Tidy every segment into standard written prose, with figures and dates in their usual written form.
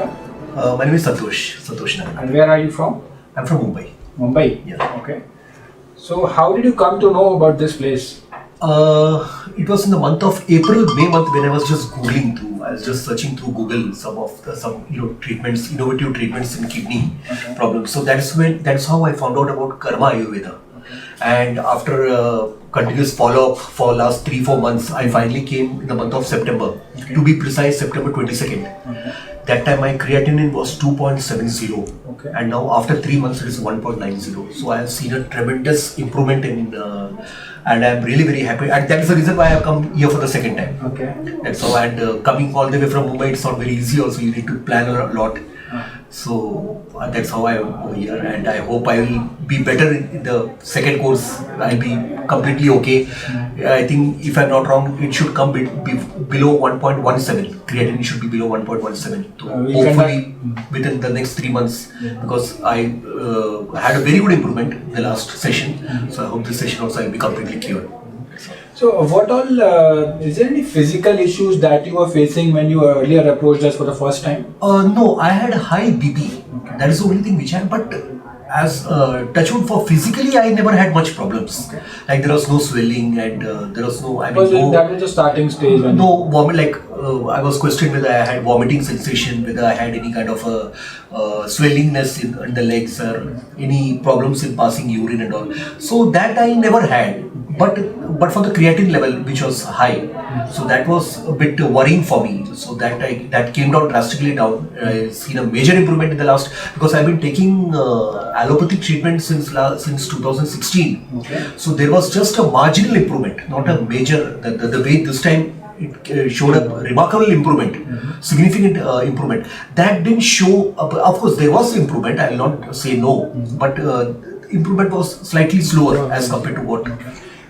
आपका? My name is Santosh Nagar. And where are you from? I'm from Mumbai. Mumbai? Yeah. Okay. So how did you come to know about this place? It was in the month of April, May month when I was just googling through. I was just searching through Google some treatments, innovative treatments in kidney problems. So that's how I found out about Karma Ayurveda. And after continuous follow-up for last 3-4 months, I finally came in the month of September. To be precise, September 22nd. That time my creatinine was 2.70, and now after 3 months it is 1.90. So I have seen a tremendous improvement in, and I am really very happy. And that is the reason why I have come here for the second time. That's how. And coming all the way from Mumbai, it's not very easy. Also, you need to plan a lot. So that's how I am over here, and I hope I will be better in the second course. I'll be completely okay. I think if I'm not wrong, it should come be below 1.17. Creatinine should be below 1.17. So hopefully within the next 3 months, because I had a very good improvement in the last session. So I hope this session also I'll be completely cured. So what all, is there any physical issues that you were facing when you earlier approached us for the first time? No, I had high BP. That is the only thing which I had, but as touchwood for physically, I never had much problems. Like there was no swelling and there was no, that was the starting stage? No vomit, like I was questioned whether I had vomiting sensation, whether I had any kind of swellingness in the legs or any problems in passing urine and all. So that I never had. But for the creatine level, which was high, so that was a bit worrying for me. So that came down drastically down. I've seen a major improvement in the last, because I've been taking allopathic treatment since 2016. So there was just a marginal improvement, not a major. The way this time it showed a remarkable improvement, significant improvement. That didn't show. Of course, there was improvement. I will not say no, but improvement was slightly slower as compared to what.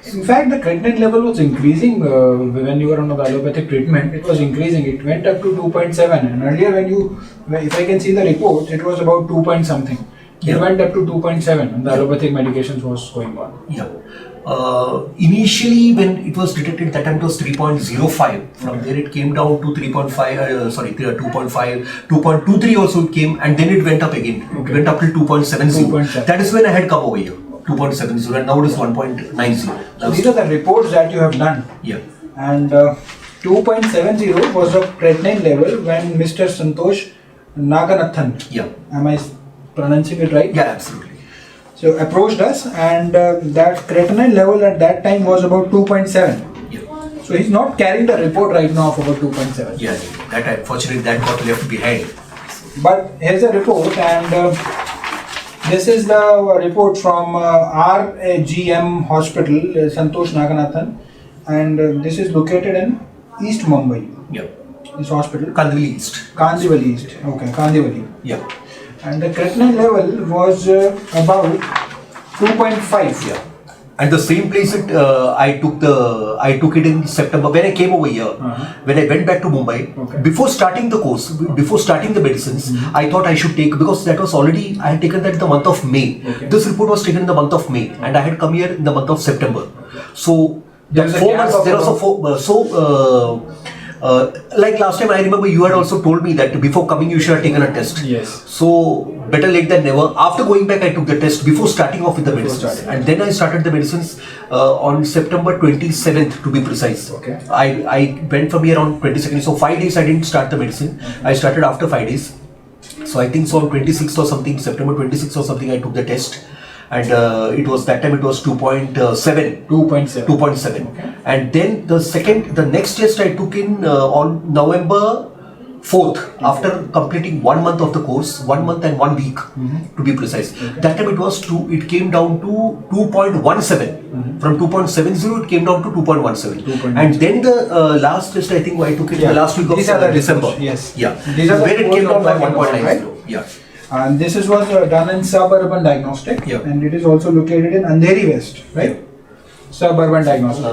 In fact, the creatinine level was increasing when you were on the allopathic treatment. It was increasing. It went up to 2.7. And earlier, if I can see the report, it was about 2 point something. It went up to 2.7, and the allopathic medications was going on. Initially, when it was detected, that time it was 3.05. From there, it came down to 3.5. 2.5, 2.23 also it came, and then it went up again. It went up to 2.70. That is when I had come over here. 2.70, and now it is 1.90. So these are the reports that you have done. And 2.70 was the creatinine level when Mr. Santosh Naganathan. Am I pronouncing it right? Yeah, absolutely. So approached us, and that creatinine level at that time was about 2.7. So he's not carrying the report right now of about 2.7. That unfortunately that got left behind. But here's the report, and this is the report from RGM Hospital, Santosh Naganathan, and this is located in East Mumbai. This hospital. Kandivali East. Kandivali East. Okay, Kandivali. And the creatinine level was about 2.5. And the same place I took it in September when I came over here. When I went back to Mumbai, before starting the course, before starting the medicines, I thought I should take, because that was already, I had taken that in the month of May. This report was taken in the month of May, and I had come here in the month of September. So there was 4 months. There was like last time, I remember you had also told me that before coming you should have taken a test. So better late than never. After going back, I took the test before starting off with the medicines, and then I started the medicines on September 27th, to be precise. I went from here on 22nd. So 5 days I didn't start the medicine. I started after 5 days. So I think so on 26th or something, September 26th or something, I took the test. And it was that time it was 2.7. 2.7. And then the next test I took in on November 4th, after completing 1 month of the course, 1 month and 1 week to be precise. That time it came down to 2.17. From 2.70 it came down to 2.17. And then the last test, I think I took it in the last week of December. These are where it came down by 1.90. And this was done in Suburban Diagnostic, and it is also located in Andheri West, right? Suburban Diagnostic.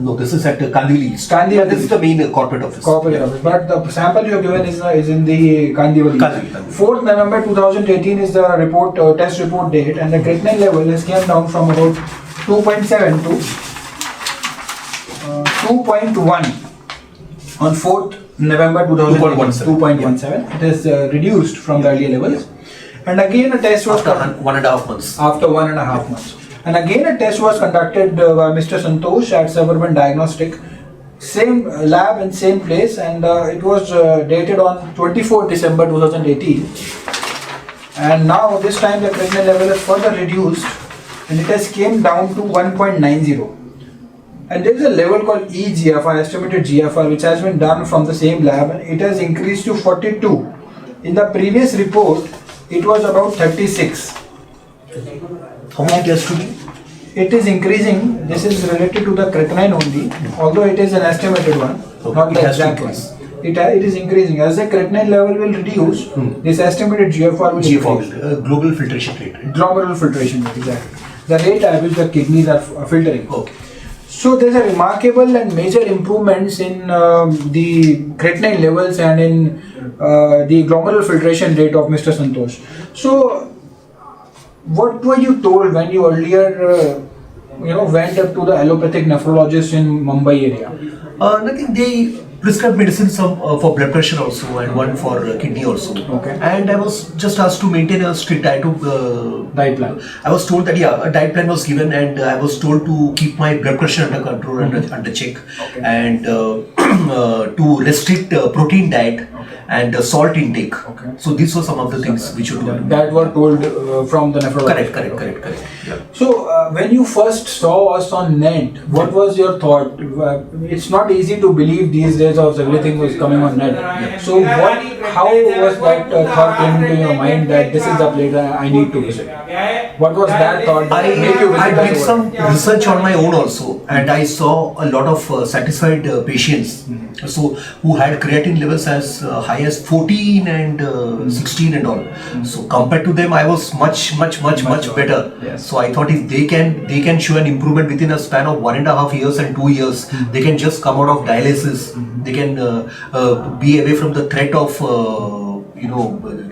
No, this is at Kandivali East. This is the main corporate office. But the sample you have given is in the Kandivali. 4th November 2018 is the report, test report date, and the creatinine level has came down from about 2.7 to 2.1 on 4th November 2017, 2.17. 2.17. It is reduced from the earlier levels. And again a test was After 1.5 months. after 1.5 months. And again a test was conducted by Mr. Santosh at Suburban Diagnostic, same lab and same place, and it was dated on 24 December 2018. And now this time the creatinine level is further reduced and it has came down to 1.90. And there is a level called eGFR, estimated GFR, which has been done from the same lab, and it has increased to 42. In the previous report, it was about 36. How many tests to be? It is increasing. This is related to the creatinine only, although it is an estimated one, Okay. not It the has to exact one. increase. It is increasing. As the creatinine level will reduce, this estimated GFR will GFR, increase. global filtration rate. Glomerular filtration rate, exactly. The rate at which the kidneys are filtering. Okay. So there's a remarkable and major improvements in the creatinine levels and in the glomerular filtration rate of Mr. Santosh. So what were you told when you earlier went up to the allopathic nephrologist in Mumbai area? Nothing. They prescribed medicine, some for blood pressure also, and one for kidney also. Okay. And I was just asked to maintain a strict diet. Diet plan. I was told that a diet plan was given, and I was told to keep my blood pressure under control, under check, Okay. and to restrict protein diet and salt intake. Okay. So these were some of the things which you told. That were told from the nephrologist. Correct. Yeah. So, when you first saw us on net, what was your thought? It's not easy to believe these days of everything was coming on net. So, how was that thought came into your mind that this is the place I need to visit? What was that thought that made you visit I that did over? some research on my own also, and I saw a lot of satisfied patients, so who had creatine levels as high as 14 and 16 and all. So compared to them, I was much better. Yes. So I thought if they can show an improvement within a span of 1.5 years and 2 years, they can just come out of dialysis. They can be away from the threat of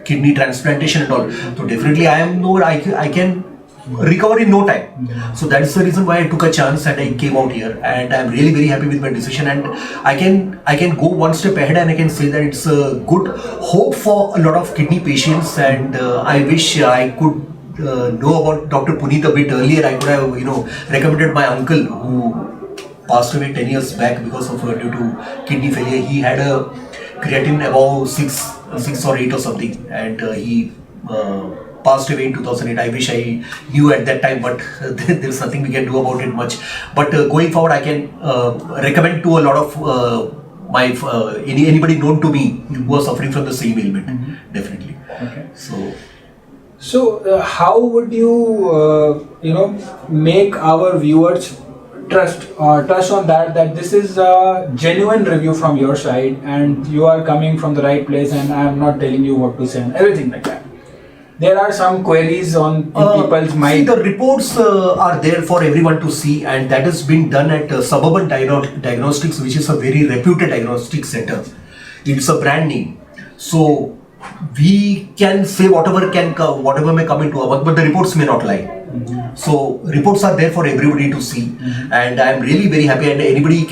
kidney transplantation and all. So definitely I can recover in no time. So that is the reason why I took a chance and I came out here, and I am really very happy with my decision, and I can go one step ahead and I can say that it's a good hope for a lot of kidney patients, and I wish I could know about Dr. Puneet a bit earlier. I could have recommended my uncle who passed away 10 years back because of due to kidney failure. He had a creatinine above 6 or 8 or something, and he passed away in 2008. I wish I knew at that time, but there's nothing we can do about it much. But going forward, I can recommend to a lot of my anybody known to me who are suffering from the same ailment. Definitely. Okay. So how would you, make our viewers trust on that this is a genuine review from your side and you are coming from the right place and I am not telling you what to say and everything like that? There are some queries in people's mind. See, the reports are there for everyone to see, and that has been done at Suburban Diagnostics, which is a very reputed diagnostic center. It's a brand name, so we can say whatever may come into our, but the reports may not lie. So reports are there for everybody to see, and I am really very happy. And anybody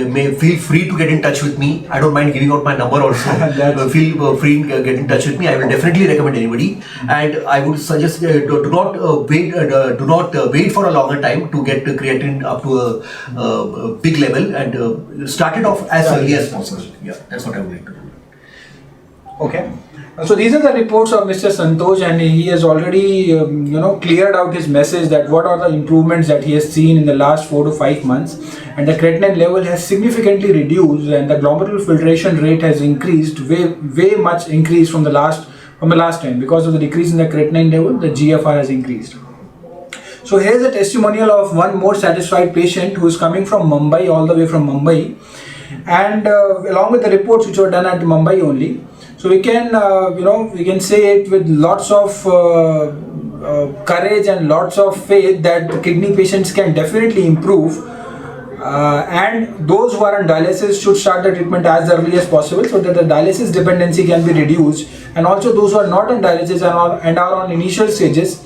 may feel free to get in touch with me. I don't mind giving out my number also. Feel free to get in touch with me. I will definitely recommend anybody, and I would suggest do not wait for a longer time to get creatine up to a big level, and start it off as early as possible. Yeah, that's what I would like to do. Okay. So these are the reports of Mr. Santosh, and he has already cleared out his message that what are the improvements that he has seen in the last 4 to 5 months, and the creatinine level has significantly reduced and the glomerular filtration rate has increased way much increased from the last time. Because of the decrease in the creatinine level, the GFR has increased. So here is a testimonial of one more satisfied patient who is coming from Mumbai, all the way from Mumbai, and along with the reports which were done at Mumbai only. So we can, we can say it with lots of courage and lots of faith that kidney patients can definitely improve, and those who are on dialysis should start the treatment as early as possible so that the dialysis dependency can be reduced, and also those who are not on dialysis and are on initial stages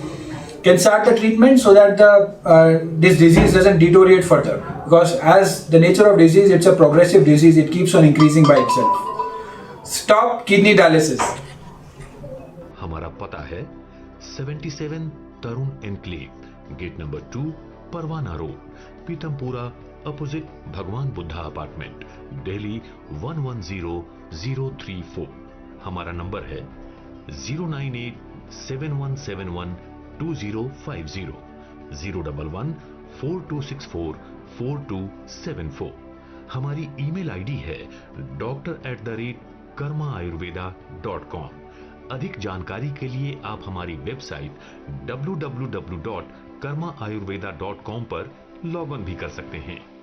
can start the treatment so that this disease doesn't deteriorate further. Because as the nature of disease, it's a progressive disease. It keeps on increasing by itself. Stop kidney dialysis. हमारा पता है 77 तरुण enclave, gate number 2, परवाना road, Pitampura, opposite भगवान Buddha apartment, Delhi 110034। हमारा number है 09871712050, 01142644274। हमारी email ID है doctor@karmaayurveda.com। अधिक जानकारी के लिए आप हमारी वेबसाइट www.karmaayurveda.com पर लॉग इन भी कर सकते हैं।